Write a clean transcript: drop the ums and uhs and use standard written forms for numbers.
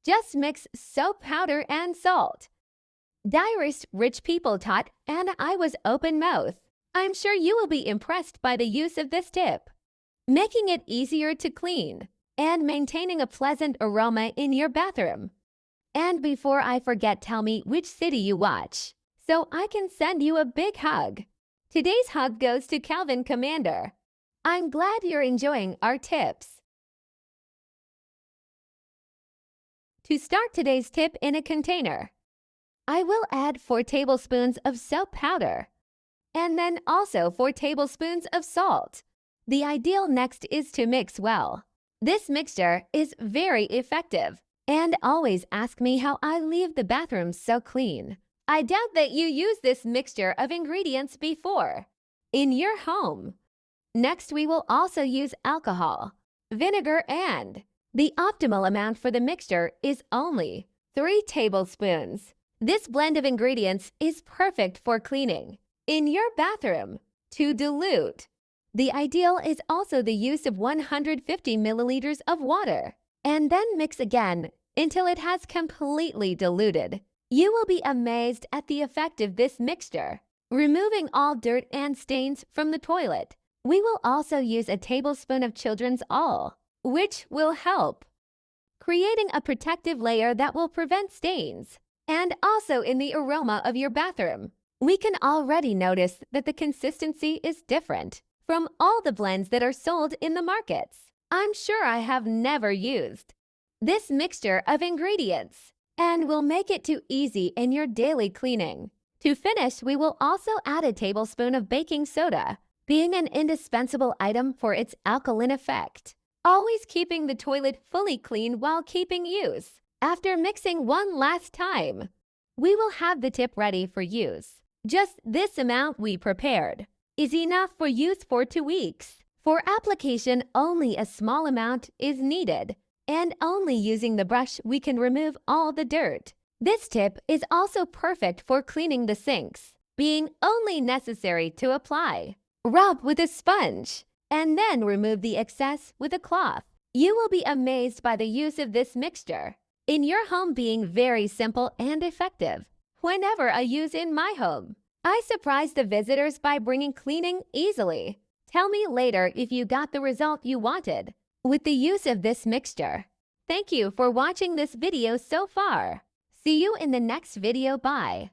Just mix soap powder and salt. Diarist rich people taught, and I was open-mouthed. I'm sure you will be impressed by the use of this tip, making it easier to clean and maintaining a pleasant aroma in your bathroom. And before I forget, tell me which city you watch, so I can send you a big hug. Today's hug goes to Calvin Commander. I'm glad you're enjoying our tips. To start today's tip in a container, I will add 4 tablespoons of soap powder, and then also 4 tablespoons of salt. The ideal next is to mix well. This mixture is very effective. And always ask me how I leave the bathroom so clean. I doubt that you use this mixture of ingredients before in your home. Next, we will also use alcohol, vinegar, and the optimal amount for the mixture is only 3 tablespoons. This blend of ingredients is perfect for cleaning in your bathroom. To dilute, the ideal is also the use of 150 milliliters of water, and then mix again until it has completely diluted. You will be amazed at the effect of this mixture, removing all dirt and stains from the toilet. We will also use a tablespoon of children's oil, which will help creating a protective layer that will prevent stains. And also in the aroma of your bathroom, we can already notice that the consistency is different from all the blends that are sold in the markets. I'm sure I have never used this mixture of ingredients and will make it too easy in your daily cleaning. To finish, we will also add a tablespoon of baking soda, being an indispensable item for its alkaline effect, always keeping the toilet fully clean while keeping use. After mixing one last time, we will have the tip ready for use. Just this amount we prepared is enough for use for 2 weeks. For application, only a small amount is needed, and only using the brush we can remove all the dirt. This tip is also perfect for cleaning the sinks, being only necessary to apply. Rub with a sponge, and then remove the excess with a cloth. You will be amazed by the use of this mixture in your home, being very simple and effective. Whenever I use in my home, I surprise the visitors by bringing cleaning easily. Tell me later if you got the result you wanted with the use of this mixture. Thank you for watching this video so far. See you in the next video. Bye.